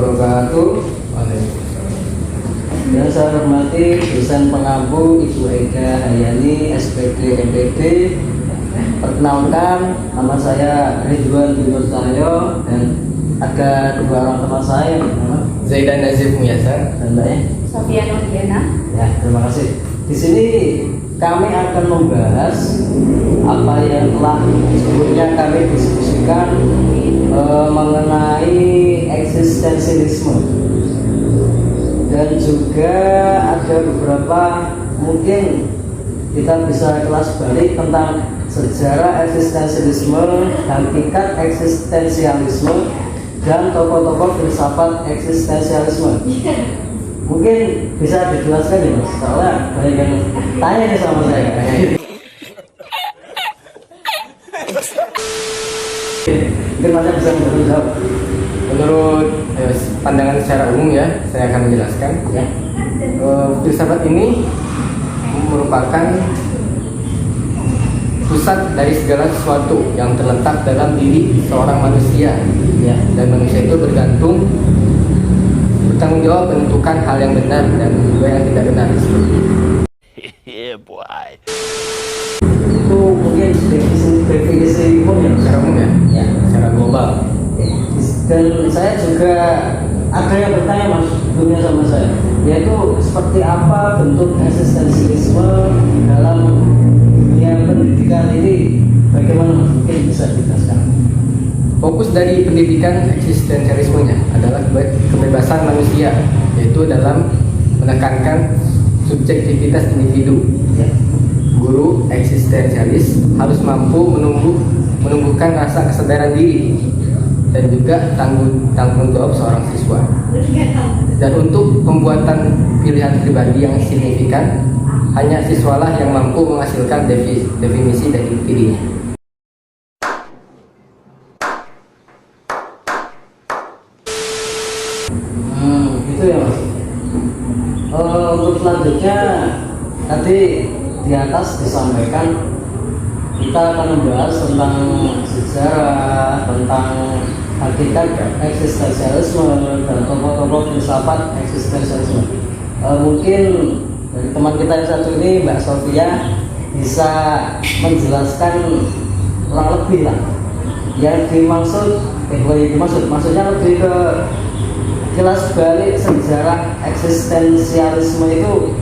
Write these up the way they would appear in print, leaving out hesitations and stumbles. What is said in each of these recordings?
wabarakatuh. Yang saya hormati dosen pengampu Ibu Ega Hayani, SPD MPD. Perkenalkan, nama saya Ridwan Binur Cahyo dan ada dua orang teman saya, Zaidan Nazif Muyasar dan Mbak Sofia Nurdiana. Ya, terima kasih. Di sini kami akan membahas apa yang telah sebelumnya kami diskusikan mengenai eksistensialisme, dan juga ada beberapa mungkin kita bisa kelas balik tentang sejarah eksistensialisme, hakikat eksistensialisme, dan tokoh-tokoh filsafat eksistensialisme. Mungkin bisa dijelaskan ya Mas, soalnya banyak yang tanya nih sama saya. Mungkin Mas bisa menjawab. Menurut pandangan secara umum ya, saya akan menjelaskan ya. Filsafat ini merupakan pusat dari segala sesuatu yang terletak dalam diri seorang manusia ya. Dan manusia itu bertanggung jawab menentukan hal yang benar dan juga yang tidak benar. Itu mungkin definisi umum ya, Secara umum ya, secara global. Dan saya juga ada yang bertanya Mas sebelumnya sama saya, yaitu seperti apa bentuk eksistensialisme dalam dunia pendidikan ini, bagaimana Mas? Mungkin bisa dijelaskan. Fokus dari pendidikan eksistensialismenya adalah kebebasan manusia, yaitu dalam menekankan subjektivitas individu. Guru eksistensialis harus mampu menumbuhkan rasa kesadaran diri dan juga tanggung jawab seorang siswa. Dan untuk pembuatan pilihan pribadi yang signifikan, hanya siswalah yang mampu menghasilkan definisi dari dirinya. Gitu ya Mas. Untuk selanjutnya tadi di atas disampaikan kita akan membahas tentang sejarah, tentang hakikat eksistensialisme dan tokoh-tokoh filsafat eksistensialisme. Mungkin dari teman kita yang satu ini, Mbak Sofia, bisa menjelaskan kurang lebih lah yang dimaksud, maksudnya lebih ke jelas balik sejarah eksistensialisme itu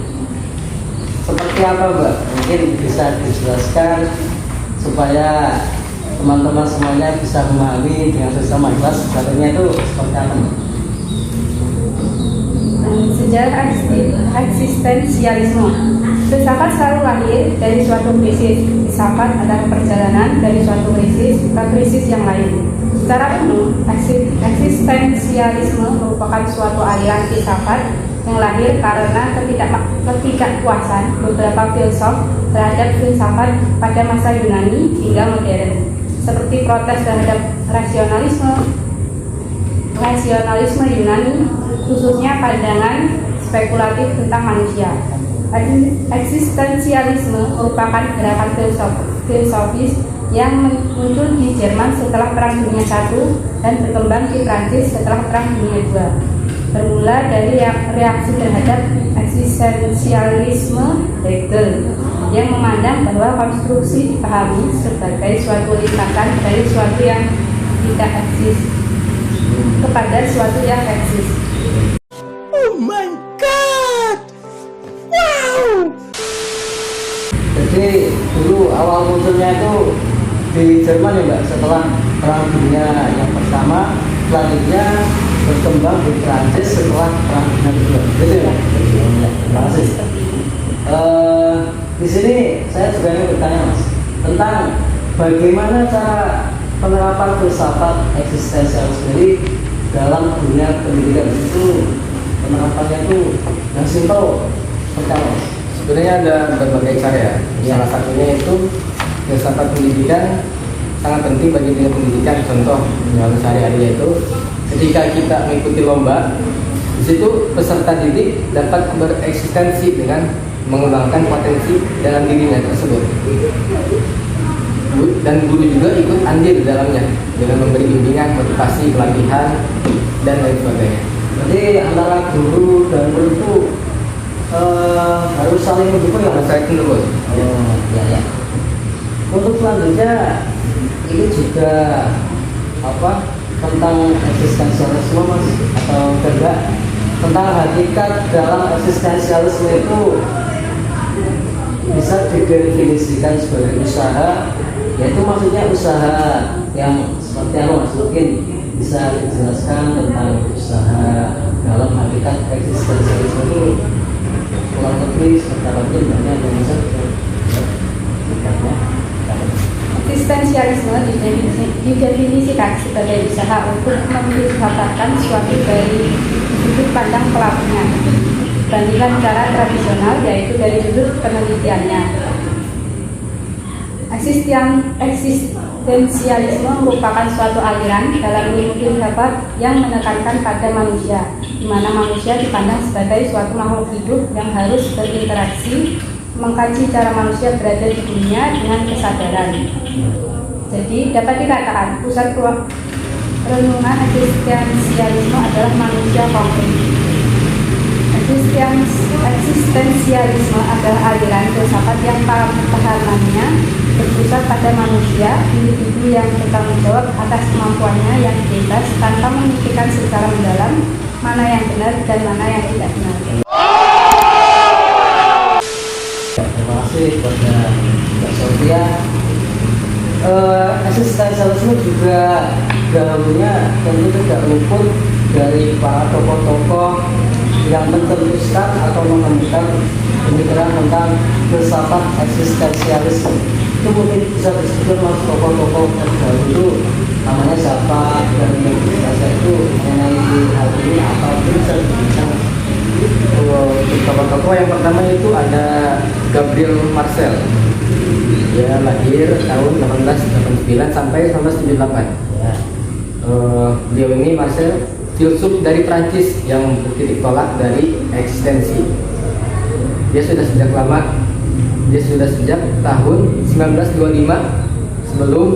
seperti apa Mbak? Mungkin bisa dijelaskan supaya teman-teman semuanya bisa memahami dengan sesama jelas sebenarnya itu seperti apa Mbak? Sejarah eksistensialisme. Filsafat selalu lahir dari suatu krisis. Filsafat adalah perjalanan dari suatu krisis ke krisis yang lain. Secara umum, eksistensialisme merupakan suatu aliran filsafat yang lahir karena ketidakpuasan beberapa filsuf terhadap filsafat pada masa Yunani hingga modern, seperti protes terhadap rasionalisme Yunani, khususnya pandangan spekulatif tentang manusia. Eksistensialisme merupakan gerakan filosofis yang muncul di Jerman setelah Perang Dunia I dan berkembang di Prancis setelah Perang Dunia II. Bermula dari reaksi terhadap eksistensialisme Hegel yang memandang bahwa konstruksi dipahami sebagai suatu lintasan dari suatu yang tidak eksis kepada suatu yang eksis. Oh my god! Wow! Jadi dulu awal munculnya itu di Jerman ya Mbak, setelah Perang Dunia yang pertama, selanjutnya berkembang di Prancis setelah Perang Dunia kedua. Gitu ya? Terima kasih. Di sini saya juga ingin bertanya Mas tentang bagaimana cara penerapan filsafat eksistensialisme ini dalam dunia pendidikan. Itu penerapannya itu yang simpel pertama. Sebenarnya ada berbagai cara ya. Salah satunya itu filsafat pendidikan sangat penting bagi dunia pendidikan. Contoh yang sehari-hari itu ketika kita mengikuti lomba, di situ peserta didik dapat bereksistensi dengan mengembangkan potensi dalam dirinya tersebut. Dan guru juga ikut andil di dalamnya dengan memberi bimbingan, motivasi, pelatihan, dan lain sebagainya. Jadi antara guru dan murid itu harus saling mendukung ya Harus Mas? saling mendukung. Oh, ya ya. Untuk selanjutnya ini juga apa tentang eksistensialisme Mas atau enggak tentang hakikat dalam eksistensialisme itu bisa didefinisikan sebagai usaha, yaitu maksudnya usaha yang seperti apa Mas? Mungkin bisa dijelaskan tentang usaha dalam hakikat eksistensialisme itu kurang lebih seperti apa banyak yang bisa Eksistensialisme didefinisikan sebagai usaha untuk memfilsafatkan suatu dari sudut pandang pelakunya dibandingkan cara tradisional, yaitu dari sudut penelitiannya. Eksistensialisme merupakan suatu aliran dalam ilmu filsafat yang menekankan pada manusia, di mana manusia dipandang sebagai suatu makhluk hidup yang harus berinteraksi, mengkaji cara manusia berada di dunia dengan kesadaran. Jadi dapat dikatakan pusat renungan eksistensialisme adalah manusia konkret. Eksistensialisme adalah aliran filsafat yang pahamannya berpusat pada manusia, individu yang bertanggung jawab atas kemampuannya yang bebas tanpa memikirkan secara mendalam mana yang benar dan mana yang tidak benar. Terima kasih kepada Mbak Sofia. Eksistensialisme juga dahulunya tentu tidak luput dari para tokoh-tokoh yang mencetuskan atau menemukan pemikiran tentang filsafat eksistensialisme. Itu mungkin bisa disebut Mas tokoh-tokoh terdahulu namanya siapa dan yang biasa itu mengenai hal ini apa bisa dibincang. Tokoh-tokoh yang pertama itu ada Gabriel Marcel. Dia lahir tahun 1889 sampai 1978. Ya. Beliau ini Marcel filsuf dari Prancis yang bertitik tolak dari eksistensi. Dia sudah sejak tahun 1925 sebelum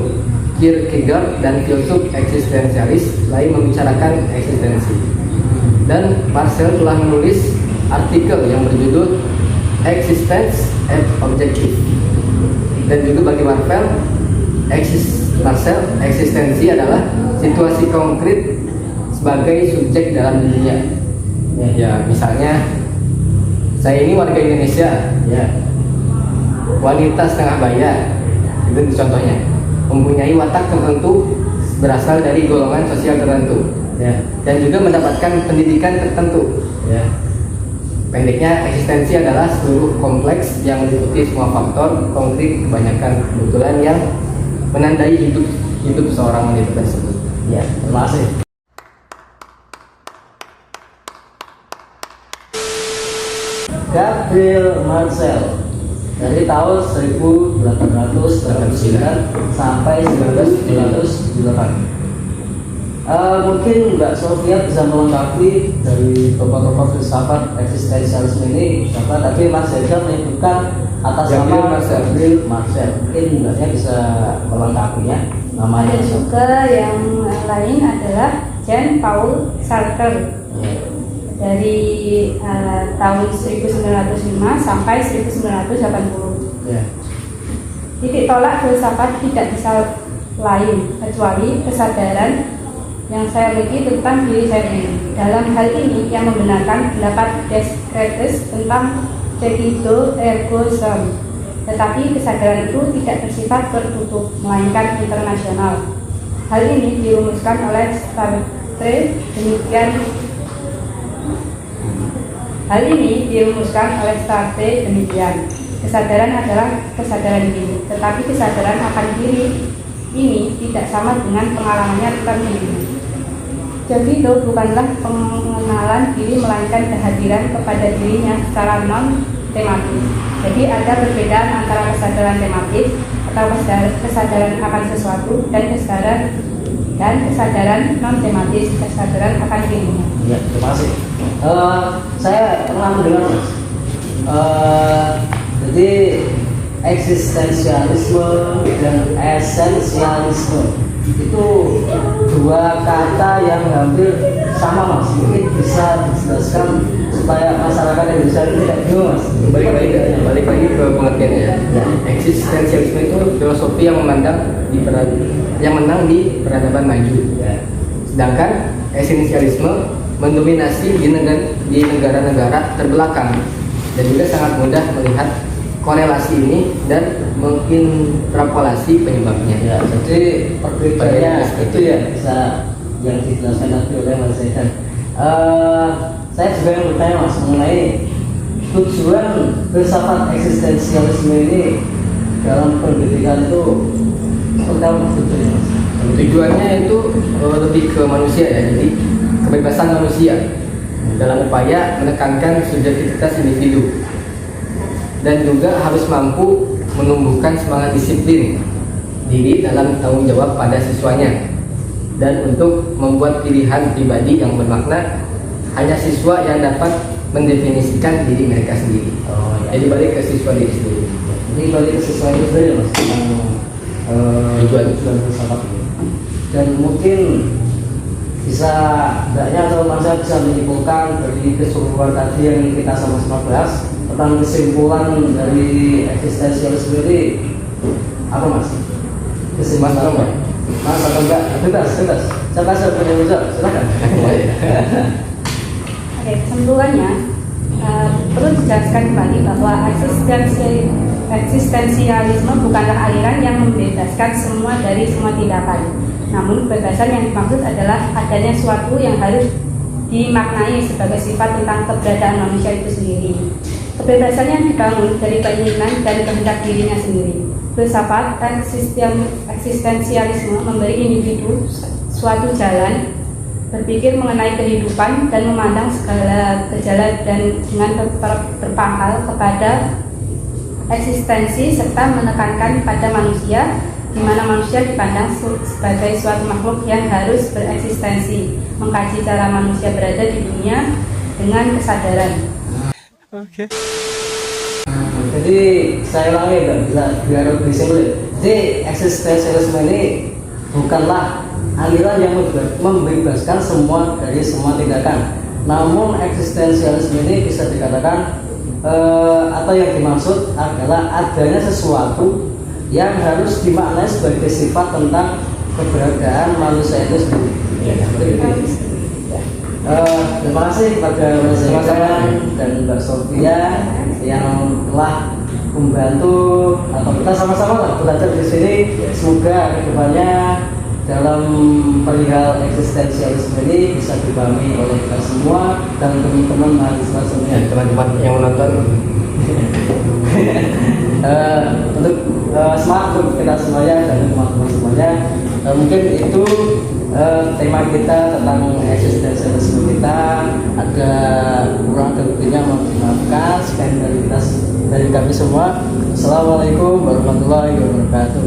Kierkegaard dan filsuf eksistensialis lain membicarakan eksistensi. Dan Marcel telah menulis artikel yang berjudul Existence and Objective. Dan juga bagi Marcel, eksistensi adalah situasi konkret sebagai subjek dalam dunia. Ya, misalnya saya ini warga Indonesia, ya, wanita setengah bayar, itu contohnya, mempunyai watak tertentu berasal dari golongan sosial tertentu, ya, dan juga mendapatkan pendidikan tertentu. Ya. Pendeknya, eksistensi adalah seluruh kompleks yang meliputi semua faktor konkret kebanyakan kebetulan yang menandai hidup seorang wanita tersebut. Ya, terima kasih. Gabriel Marcel dari tahun 1889 sampai 1978. Mungkin Mbak Sofia bisa melengkapi dari tokoh-tokoh filsafat eksistensialisme ini. Siapa tadi Mas Jaja menyebutkan atas nama Gabriel Marcel. Mungkin Mbaknya bisa melengkapinya. Namanya Ada juga yang lain adalah Jean Paul Sartre dari tahun 1905 sampai 1980. Ya. Titik tolak filsafat tidak bisa lain kecuali kesadaran yang saya miliki tentang diri saya sendiri. Dalam hal ini yang membenarkan pendapat Descartes tentang cogito ergo sum. Tetapi kesadaran itu tidak bersifat tertutup, melainkan internasional. Hal ini dirumuskan oleh Sartre demikian. Kesadaran adalah kesadaran diri, tetapi kesadaran akan diri ini tidak sama dengan pengalamannya tentang diri. Jadi itu bukanlah pengenalan diri, melainkan kehadiran kepada dirinya secara non-tematis. Jadi ada perbedaan antara kesadaran tematis atau kesadaran akan sesuatu dan kesadaran non-tematis, kesadaran akan dirinya. Ya, terima kasih. Saya pernah mendengar Mas. Jadi eksistensialisme dan esensialisme itu dua kata yang hampir sama Mas, mungkin bisa dijelaskan supaya masyarakat Indonesia itu tidak bingung Mas. Balik lagi ke pengertiannya ya. Eksistensialisme itu filosofi yang yang menang di peradaban maju. Sedangkan esensialisme mendominasi di negara-negara terbelakang, dan juga sangat mudah melihat korelasi ini dan menginterpolasi penyebabnya. Ya, jadi perbedaannya itu ya bisa yang dijelaskan tadi oleh Mas Zaidan. Saya juga yang bertanya Mas mengenai tujuan filsafat eksistensialisme ini dalam pendidikan itu seperti apa maksudnya Mas? Tujuannya itu lebih ke manusia ya, jadi kebebasan manusia dalam upaya menekankan subjektivitas individu, dan juga harus mampu menumbuhkan semangat disiplin diri dalam tanggung jawab pada siswanya, dan untuk membuat pilihan pribadi yang bermakna. Hanya siswa yang dapat mendefinisikan diri mereka sendiri. Jadi balik ke siswa diri sendiri. Ini balik ke siswa itu sendiri Mas tentang tujuan filsafat ini. Dan mungkin bisa tidaknya atau Mas bisa menyimpulkan dari keseluruhan tadi yang kita sama-sama bahas tentang kesimpulan dari eksistensialisme ini apa Mas? Kesimpulan Mas atau enggak? Bebas. Saya kasih penjelasan, silakan. Oke, kesimpulannya perlu dijelaskan kembali bahwa eksistensialisme bukanlah aliran yang membebaskan semua dari semua tindakan. Namun kebebasan yang dimaksud adalah adanya suatu yang harus dimaknai sebagai sifat tentang keberadaan manusia itu sendiri. Kebebasan yang dibangun dari keinginan dan kehendak dirinya sendiri. Filsafat eksistensialisme memberi individu suatu jalan berpikir mengenai kehidupan dan memandang segala gejala dan dengan berpangkal kepada eksistensi, serta menekankan pada manusia, di mana manusia dipandang sebagai suatu makhluk yang harus bereksistensi, mengkaji cara manusia berada di dunia dengan kesadaran. Oke. Jadi saya ulangi biar lebih simpel. Jadi eksistensialisme ini bukanlah aliran yang membebaskan semua dari semua tindakan. Namun eksistensialisme ini bisa dikatakan atau yang dimaksud adalah adanya sesuatu yang harus dimaknai sebagai sifat tentang keberadaan manusia itu sendiri. Terima kasih kepada Mas Zaidan dan Mbak Sofia yang telah membantu atau kita sama-sama belajar di sini. Semoga kedepannya dalam perihal eksistensialisme ini bisa dipahami oleh kita semua dan teman-teman mahasiswa semuanya. Teman-teman yang menonton, untuk semangat untuk kita semuanya dan teman-teman semuanya. Mungkin itu tema kita tentang eksistensialisme kita. Ada kurang lebihnya mohon dimaafkan. Sekian dari kami semua. Assalamualaikum warahmatullahi wabarakatuh.